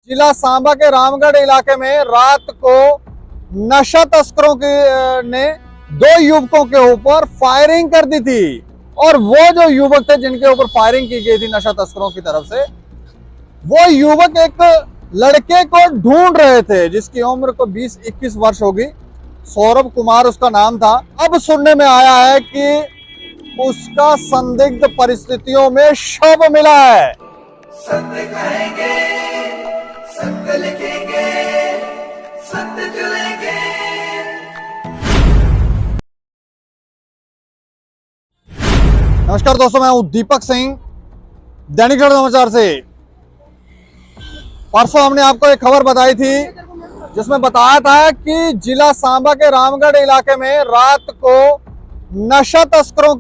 जिला सांबा के रामगढ़ इलाके में रात को नशा तस्करों ने दो युवकों के ऊपर फायरिंग कर दी थी। और वो जो युवक थे जिनके ऊपर फायरिंग की गई थी नशा तस्करों की तरफ से, वो युवक एक लड़के को ढूंढ रहे थे जिसकी उम्र को 20-21 वर्ष होगी। सौरभ कुमार उसका नाम था। अब सुनने में आया है कि उसका संदिग्ध परिस्थितियों में शव मिला है। सत्य कहेंगे, सत्य लिखेंगे, सत्य चलेंगे। नमस्कार दोस्तों, मैं हूं दीपक सिंह, दैनिक जागरण समाचार से। परसों हमने आपको एक खबर बताई थी जिसमें बताया था कि जिला सांबा के रामगढ़ इलाके में रात को नशा तस्करों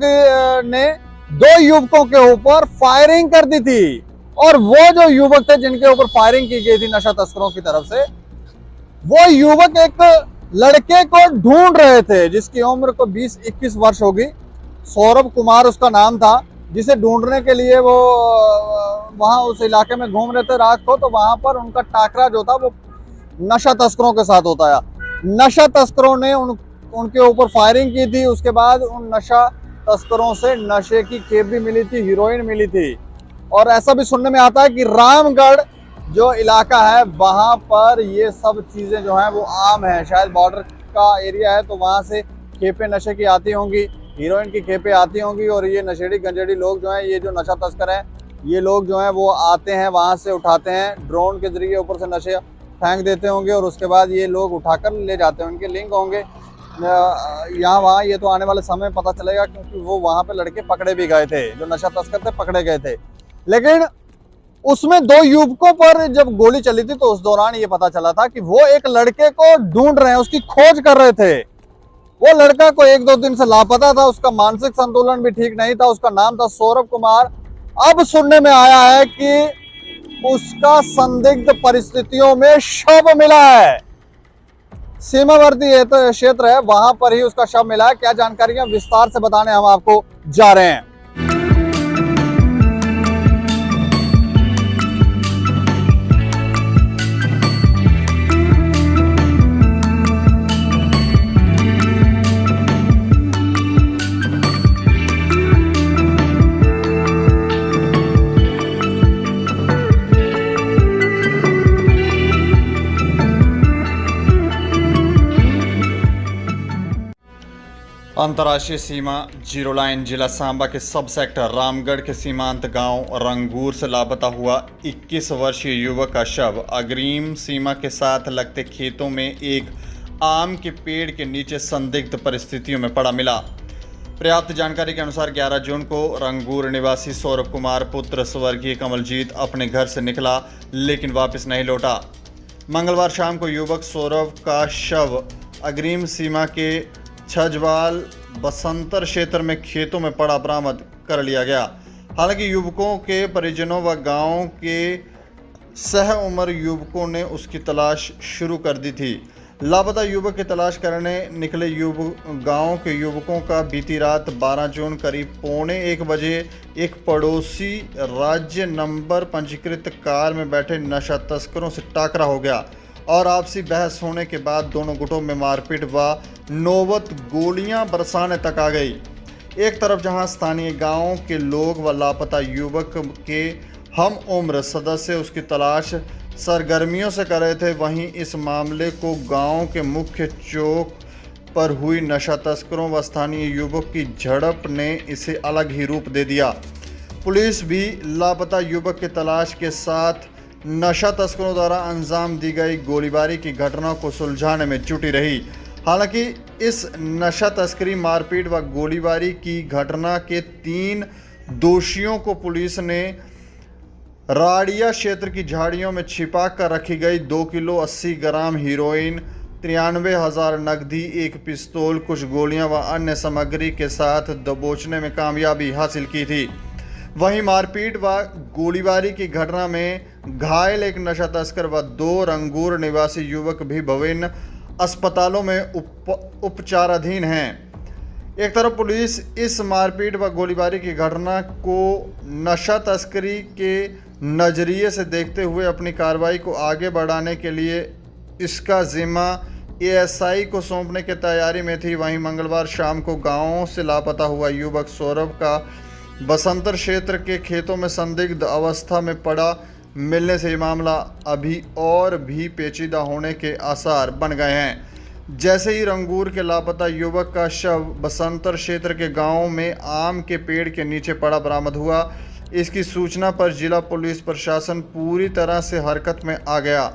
ने दो युवकों के ऊपर फायरिंग कर दी थी। और वो जो युवक थे जिनके ऊपर फायरिंग की गई थी नशा तस्करों की तरफ से, वो युवक एक लड़के को ढूंढ रहे थे जिसकी उम्र को 20-21 वर्ष होगी। सौरभ कुमार उसका नाम था, जिसे ढूंढने के लिए वो वहां उस इलाके में घूम रहे थे रात को। तो वहां पर उनका टाकरा जो था वो नशा तस्करों के साथ होता है। नशा तस्करों ने उनके ऊपर फायरिंग की थी। उसके बाद उन नशा तस्करों से नशे की खेप भी मिली थी, हीरोइन मिली थी। और ऐसा भी सुनने में आता है कि रामगढ़ जो इलाका है वहां पर ये सब चीजें जो हैं वो आम है। शायद बॉर्डर का एरिया है तो वहां से खेपें नशे की आती होंगी, हीरोइन की खेपें आती होंगी। और ये नशेड़ी गंजेड़ी लोग जो हैं, ये जो नशा तस्कर हैं, ये लोग जो हैं वो आते हैं, वहां से उठाते हैं, ड्रोन के जरिए ऊपर से नशे फेंक देते होंगे और उसके बाद ये लोग उठाकर ले जाते हैं। उनके लिंक होंगे यहाँ वहाँ, ये तो आने वाले समय पता चलेगा, क्योंकि वो वहाँ पे लड़के पकड़े भी गए थे, जो नशा तस्कर थे पकड़े गए थे। लेकिन उसमें दो युवकों पर जब गोली चली थी तो उस दौरान ये पता चला था कि वो एक लड़के को ढूंढ रहे हैं, उसकी खोज कर रहे थे। वो लड़का को 1-2 दिन से लापता था, उसका मानसिक संतुलन भी ठीक नहीं था। उसका नाम था सौरभ कुमार। अब सुनने में आया है कि उसका संदिग्ध परिस्थितियों में शव मिला है। सीमावर्ती क्षेत्र है, वहां पर ही उसका शव मिला है। क्या जानकारियां विस्तार से बताने हम आपको जा रहे हैं। अंतर्राष्ट्रीय सीमा जीरो लाइन जिला सांबा के सब सेक्टर रामगढ़ के सीमांत गांव रंगूर से लापता हुआ 21 वर्षीय युवक का शव अग्रिम सीमा के साथ लगते खेतों में एक आम के पेड़ के नीचे संदिग्ध परिस्थितियों में पड़ा मिला। पर्याप्त जानकारी के अनुसार 11 जून को रंगूर निवासी सौरभ कुमार पुत्र स्वर्गीय कमलजीत अपने घर से निकला लेकिन वापस नहीं लौटा। मंगलवार शाम को युवक सौरभ का शव अग्रिम सीमा के छजवाल बसंतर क्षेत्र में खेतों में पड़ा बरामद कर लिया गया। हालांकि युवकों के परिजनों व गांव के सह उम्र युवकों ने उसकी तलाश शुरू कर दी थी। लापता युवक की तलाश करने निकले गांव के युवकों का बीती रात 12 जून करीब 1:45 बजे एक पड़ोसी राज्य नंबर पंजीकृत कार में बैठे नशा तस्करों से टाकरा हो गया और आपसी बहस होने के बाद दोनों गुटों में मारपीट व नौबत गोलियां बरसाने तक आ गई। एक तरफ जहां स्थानीय गांव के लोग व लापता युवक के हम उम्र सदस्य उसकी तलाश सरगर्मियों से कर रहे थे, वहीं इस मामले को गांव के मुख्य चौक पर हुई नशा तस्करों व स्थानीय युवक की झड़प ने इसे अलग ही रूप दे दिया। पुलिस भी लापता युवक की तलाश के साथ नशा तस्करों द्वारा अंजाम दी गई गोलीबारी की घटना को सुलझाने में जुटी रही। हालांकि इस नशा तस्करी, मारपीट व गोलीबारी की घटना के 3 दोषियों को पुलिस ने राड़िया क्षेत्र की झाड़ियों में छिपा कर रखी गई 2 किलो 80 ग्राम हीरोइन, 93,000 नकदी, एक पिस्तौल, कुछ गोलियां व अन्य सामग्री के साथ दबोचने में कामयाबी हासिल की थी। वहीं मारपीट व गोलीबारी की घटना में घायल एक नशा तस्कर व 2 रंगूर निवासी युवक भी विभिन्न अस्पतालों में उपचाराधीन हैं। एक तरफ पुलिस इस मारपीट व गोलीबारी की घटना को नशा तस्करी के नज़रिए से देखते हुए अपनी कार्रवाई को आगे बढ़ाने के लिए इसका जिम्मा एएसआई को सौंपने की तैयारी में थी। वहीं मंगलवार शाम को गांव से लापता हुआ युवक सौरभ का बसंतर क्षेत्र के खेतों में संदिग्ध अवस्था में पड़ा मिलने से ये मामला अभी और भी पेचीदा होने के आसार बन गए हैं। जैसे ही रंगूर के लापता युवक का शव बसंतर क्षेत्र के गांव में आम के पेड़ के नीचे पड़ा बरामद हुआ, इसकी सूचना पर जिला पुलिस प्रशासन पूरी तरह से हरकत में आ गया।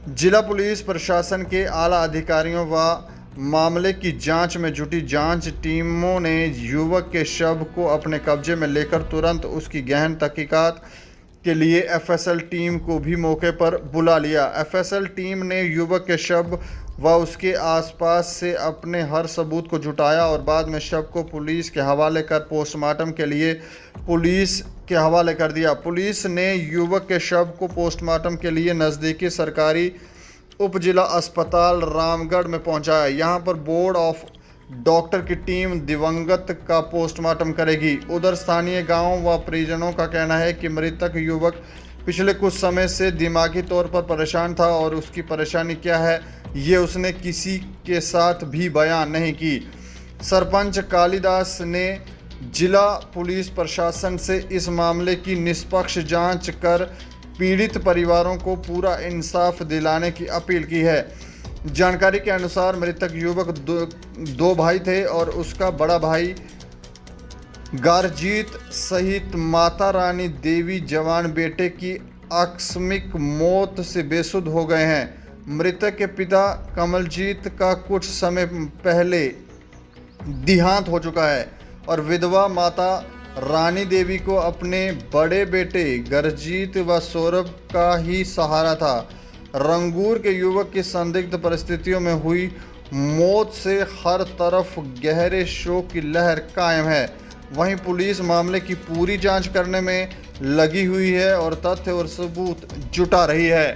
जिला पुलिस प्रशासन के आला अधिकारियों व मामले की जांच में जुटी जांच टीमों ने युवक के शव को अपने कब्जे में लेकर तुरंत उसकी गहन तहकीकात के लिए एफएसएल टीम को भी मौके पर बुला लिया। एफएसएल टीम ने युवक के शव व उसके आसपास से अपने हर सबूत को जुटाया और बाद में शव को पुलिस के हवाले कर पोस्टमार्टम के लिए पुलिस के हवाले कर दिया। पुलिस ने युवक के शव को पोस्टमार्टम के लिए नज़दीकी सरकारी उप जिला अस्पताल रामगढ़ में पहुंचाया। यहां पर बोर्ड ऑफ डॉक्टर की टीम दिवंगत का पोस्टमार्टम करेगी। उधर स्थानीय गांव व परिजनों का कहना है कि मृतक युवक पिछले कुछ समय से दिमागी तौर पर परेशान था और उसकी परेशानी क्या है ये उसने किसी के साथ भी बयान नहीं की। सरपंच कालिदास ने जिला पुलिस प्रशासन से इस मामले की निष्पक्ष जांच कर पीड़ित परिवारों को पूरा इंसाफ दिलाने की अपील की है। जानकारी के अनुसार मृतक युवक दो भाई थे और उसका बड़ा भाई गारजीत सहित माता रानी देवी जवान बेटे की आकस्मिक मौत से बेसुध हो गए हैं। मृतक के पिता कमलजीत का कुछ समय पहले देहांत हो चुका है और विधवा माता रानी देवी को अपने बड़े बेटे गरजीत व सौरभ का ही सहारा था। रंगूर के युवक की संदिग्ध परिस्थितियों में हुई मौत से हर तरफ गहरे शोक की लहर कायम है। वहीं पुलिस मामले की पूरी जांच करने में लगी हुई है और तथ्य और सबूत जुटा रही है।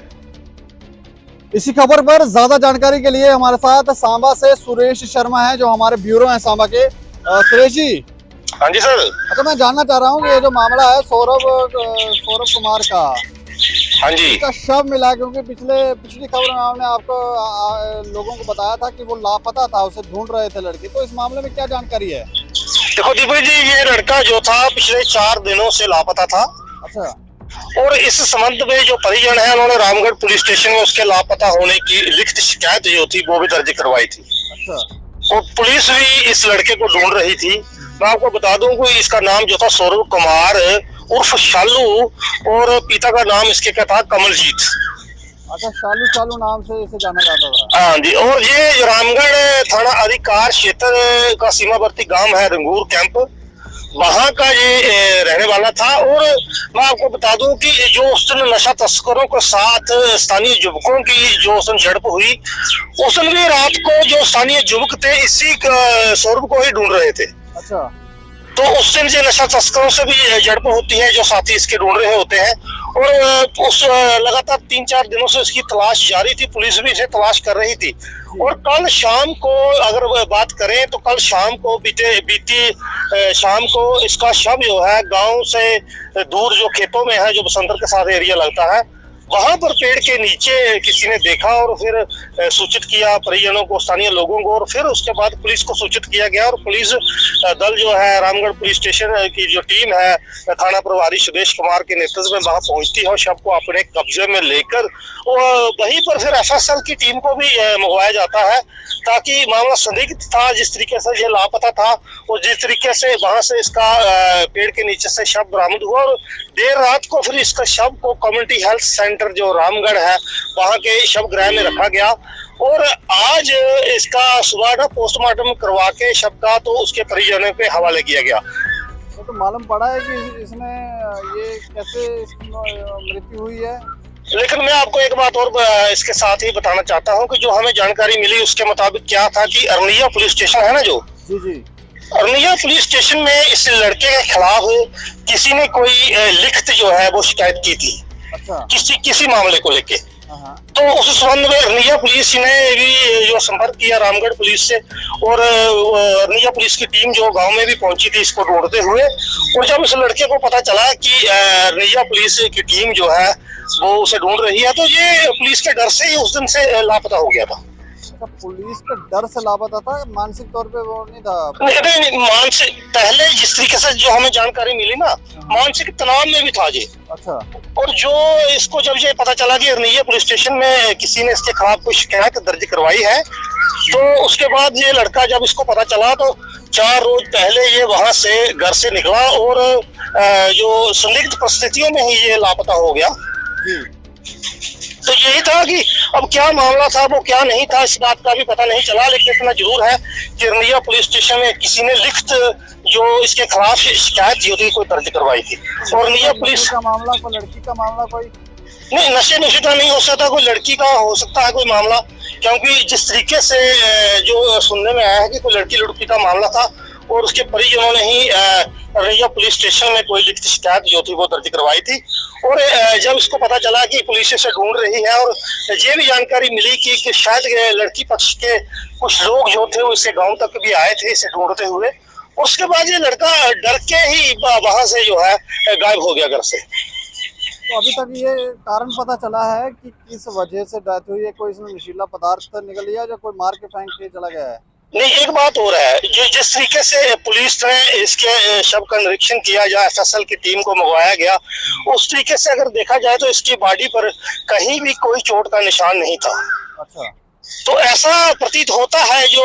इसी खबर पर ज्यादा जानकारी के लिए हमारे साथ सांबा से सुरेश शर्मा हैं, जो हमारे ब्यूरो हैं सांबा के। सुरेश जी। हाँ जी सर। अच्छा, मैं जानना चाह रहा हूँ कि ये जो मामला है सौरभ कुमार का, हाँ जी, इसका शव मिला, क्योंकि पिछली खबर में हमने आपको लोगों को बताया था कि वो लापता था, उसे ढूंढ रहे थे लड़के। तो इस मामले में क्या जानकारी है? देखो दीपक जी, ये लड़का जो था पिछले 4 दिनों से लापता था। अच्छा। और इस संबंध में जो परिजन है उन्होंने रामगढ़ पुलिस स्टेशन में उसके लापता होने की लिखित शिकायत जो थी वो भी दर्ज करवाई थी। अच्छा। और पुलिस भी इस लड़के को ढूंढ रही थी। मैं आपको बता दूं कि इसका नाम जो था सौरभ कुमार उर्फ शालू, और पिता का नाम इसके क्या था, कमलजीत। अच्छा, शालू नाम से इसे जाना जाता था। हाँ जी। और ये रामगढ़ थाना अधिकार क्षेत्र का सीमावर्ती गांव है रंगूर कैंप, वहां का ये रहने वाला था। और मैं आपको बता दूं कि जो उस दिन नशा तस्करों के साथ स्थानीय युवकों की जो उस दिन झड़प हुई, उस दिन भी रात को जो स्थानीय युवक थे इसी सौरभ को ही ढूंढ रहे थे। अच्छा। तो उस दिन जो नशा तस्करों से भी झड़प होती है, जो साथी इसके ढूंढ रहे होते हैं। और उस लगातार 3-4 दिनों से इसकी तलाश जारी थी, पुलिस भी इसे तलाश कर रही थी। और कल शाम को अगर बात करें तो कल शाम को बीती शाम को इसका शव जो है गांव से दूर जो खेतों में है, जो बसंतर के साथ एरिया लगता है, वहां पर पेड़ के नीचे किसी ने देखा और फिर सूचित किया परिजनों को, स्थानीय लोगों को। और फिर उसके बाद पुलिस को सूचित किया गया और पुलिस दल जो है रामगढ़ पुलिस स्टेशन की जो टीम है थाना प्रभारी सुदेश कुमार के नेतृत्व में वहां पहुंचती है और शव को अपने कब्जे में लेकर वहीं पर फिर एफएसएल की टीम को भी मंगवाया जाता है, ताकि मामला संदिग्ध था जिस तरीके से ये लापता था और जिस तरीके से वहां से इसका पेड़ के नीचे से शव बरामद हुआ। और देर रात को फिर इसका शव को कम्युनिटी हेल्थ सेंटर जो रामगढ़ है वहां के शव गृह में रखा गया। और आज इसका सुबह ना पोस्टमार्टम करवा के शव का तो उसके परिजनों पे हवाले किया गया। तो मालूम पड़ा है कि इसमें ये कैसे मृत्यु हुई है। लेकिन मैं आपको एक बात और इसके साथ ही बताना चाहता हूं कि जो हमें जानकारी मिली उसके मुताबिक क्या था कि अरनिया पुलिस स्टेशन है ना, जो जी, अरनिया पुलिस स्टेशन में इस लड़के के खिलाफ किसी ने कोई लिखित जो है वो शिकायत की थी। अच्छा। किसी मामले को लेके। हाँ। तो उस संबंध में अरनिया पुलिस ने भी जो संपर्क किया रामगढ़ पुलिस से, और अरनिया पुलिस की टीम जो गांव में भी पहुंची थी इसको ढूंढते हुए। और जब उस लड़के को पता चला कि अरनिया पुलिस की टीम जो है वो उसे ढूंढ रही है, तो ये पुलिस के डर से ही उस दिन से लापता हो गया था। अच्छा, पुलिस के डर से लापता था, मानसिक तौर पे वो नहीं था? नहीं, मानसिक, पहले जिस तरीके से जो हमें जानकारी मिली ना, मानसिक तनाव में भी था ये। अच्छा। और जो इसको जब ये पता चला कि अरनिया पुलिस स्टेशन में किसी ने इसके खिलाफ कोई शिकायत दर्ज करवाई है, तो उसके बाद ये लड़का जब इसको पता चला तो 4 रोज पहले ये वहां से घर से निकला और जो संदिग्ध परिस्थितियों में ही ये लापता हो गया। तो यही था कि अब क्या मामला था वो क्या नहीं था इस बात का भी पता नहीं चला, लेकिन इतना जरूर है कि अरनिया पुलिस स्टेशन में किसी ने लिखित जो इसके खिलाफ शिकायत थी कोई दर्ज करवाई थी। और अरनिया पुलिस का मामला, कोई लड़की का मामला, कोई नहीं, नशे नशे का नहीं हो सकता, कोई लड़की का हो सकता है कोई मामला, क्योंकि जिस तरीके से जो सुनने में आया है कि कोई लड़की लड़की का मामला था और उसके परिजनों ने ही अरनिया पुलिस स्टेशन में कोई लिखित शिकायत जो थी वो दर्ज करवाई थी। और जब इसको पता चला कि पुलिस इसे ढूंढ रही है, और ये भी जानकारी मिली कि शायद लड़की पक्ष के कुछ लोग जो थे वो इसके गांव तक भी आए थे इसे ढूंढते हुए, उसके बाद ये लड़का डर के ही वहां से जो है गायब हो गया घर से। तो अभी तक ये कारण पता चला है कि किस वजह से डेथ हुई है? कोई इसमें नशीला पदार्थ निकल लिया या कोई मार के फेंक के चला गया है? नहीं, एक बात और है, जिस तरीके से पुलिस ने इसके शव का निरीक्षण किया या एफएसएल की टीम को मंगवाया गया, उस तरीके से अगर देखा जाए तो इसकी बॉडी पर कहीं भी कोई चोट का निशान नहीं था। अच्छा। तो ऐसा प्रतीत होता है, जो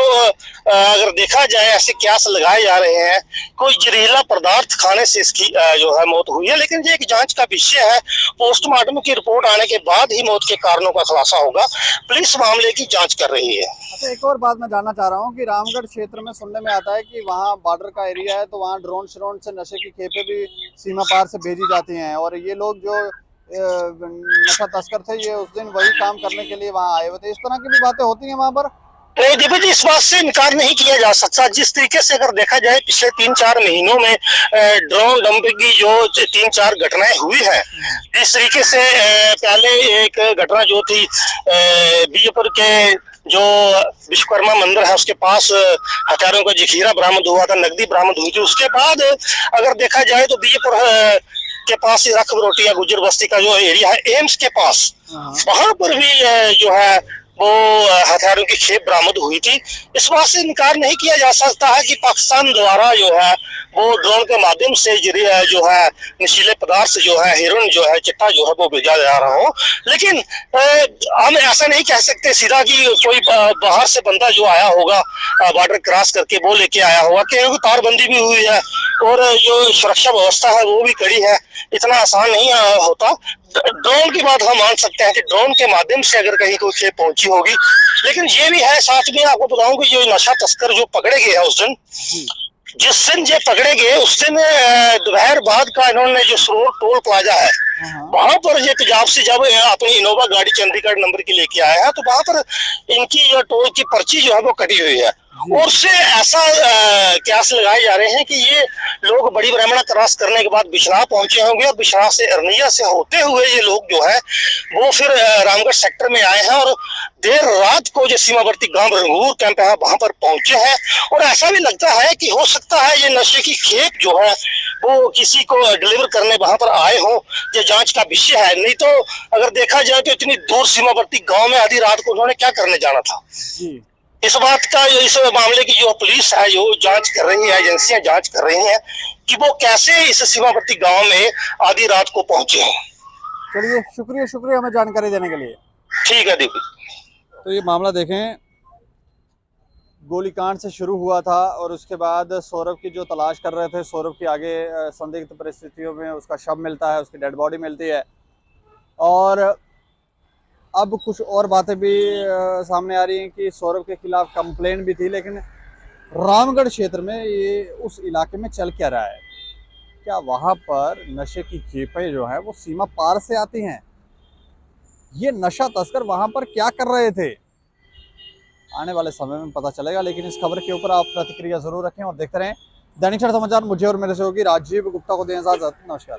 अगर देखा जाए ऐसे क्यास लगाए जा रहे हैं कोई जहरीला पदार्थ खाने से इसकी जो है मौत हुई है, लेकिन ये एक जांच का विषय है। पोस्टमार्टम की रिपोर्ट आने के बाद ही मौत के कारणों का खुलासा होगा। पुलिस मामले की जांच कर रही है। अच्छा, एक और बात मैं जानना चाह रहा हूँ कि रामगढ़ क्षेत्र में सुनने में आता है कि वहाँ बॉर्डर का एरिया है, तो वहाँ ड्रोन श्रोन से नशे की खेपें भी सीमा पार से भेजी जाती हैं, और ये लोग जो नशा तस्कर थे ये उस दिन वही काम करने के लिए वहाँ आए हुए थे। इस तरह की भी बातें होती हैं वहाँ पर? नहीं दिव्य जी, इस बात से इनकार नहीं किया जा सकता। जिस तरीके से अगर देखा जाए पिछले 3-4 महीनों में ड्रोन डंपिंग की जो 3-4 घटनाएं हुई है, जिस तरीके से पहले एक घटना जो थी बीजेपुर के जो विश्वकर्मा मंदिर है उसके पास हथियारों का जखीरा बरामद हुआ था, नकदी बरामद हुई थी। उसके बाद अगर देखा जाए तो बीजेपुर के पास रख बरोटिया गुजर बस्ती का जो एरिया है एम्स के पास, वहां पर भी जो है वो हथियारों की खेप बरामद हुई थी। इस बात से इनकार नहीं किया जा सकता है कि पाकिस्तान द्वारा जो है वो ड्रोन के माध्यम से जो है नशीले पदार्थ जो है, हेरोइन जो है, चिट्टा जो है वो भेजा जा रहा हो। लेकिन हम ऐसा नहीं कह सकते सीधा कि कोई बाहर से बंदा जो आया होगा बॉर्डर क्रॉस करके वो लेके आया होगा, क्योंकि तारबंदी भी हुई है और जो सुरक्षा व्यवस्था है वो भी कड़ी है। इतना आसान नहीं होता। ड्रोन की बात हम मान सकते हैं कि ड्रोन के माध्यम से अगर कहीं कोई खेप पहुंची होगी, लेकिन ये भी है साथ में आपको बताऊं कि जो नशा तस्कर जो पकड़े गए हैं उस दिन, जिस दिन ये पकड़े गए उस दिन दोपहर बाद का इन्होंने जो सरोवर टोल प्लाजा है वहां पर ये पंजाब से जब अपनी इनोवा गाड़ी चंडीगढ़ नंबर की लेके आया है, तो वहां पर इनकी जो टोल की पर्ची जो है वो कटी हुई है, और उससे ऐसा क्यास लगाए जा रहे हैं कि ये लोग बड़ी ब्राह्मणा क्रॉस करने के बाद बिशनाह पहुंचे होंगे, और बिशनाह से अरनिया से होते हुए ये लोग जो है वो फिर रामगढ़ सेक्टर में आए हैं, और देर रात को जो सीमावर्ती गांव रंगूर कैंप है वहां पर पहुंचे हैं। और ऐसा भी लगता है कि हो सकता है ये नशे की खेप जो है वो किसी को डिलीवर करने वहां पर आए हों। ये जांच का विषय है। नहीं तो अगर देखा जाए तो इतनी दूर सीमावर्ती गांव में आधी रात को उन्होंने क्या करने जाना था। इस बात का, इस मामले की जो पुलिस है जो जांच कर रही है, एजेंसियां जांच कर रही हैं कि वो कैसे इस सीमावर्ती गांव में आधी रात को पहुंचे हैं। चलिए, शुक्रिया हमें जानकारी देने के लिए। ठीक है दीपक। तो ये मामला देखें, गोलीकांड से शुरू हुआ था और उसके बाद सौरभ की जो तलाश कर रहे थे, सौरभ की आगे संदिग्ध परिस्थितियों में उसका शव मिलता है, उसकी डेड बॉडी मिलती है, और अब कुछ और बातें भी सामने आ रही हैं कि सौरभ के खिलाफ कंप्लेन भी थी। लेकिन रामगढ़ क्षेत्र में ये उस इलाके में चल क्या रहा है? क्या वहाँ पर नशे की खेपें जो है वो सीमा पार से आती हैं? ये नशा तस्कर वहाँ पर क्या कर रहे थे? आने वाले समय में पता चलेगा। लेकिन इस खबर के ऊपर आप प्रतिक्रिया जरूर रखें और देखते रहें दैनिक क्षण समाचार। मुझे और मेरे सहयोगी राजीव गुप्ता को दें इजाजत। नमस्कार।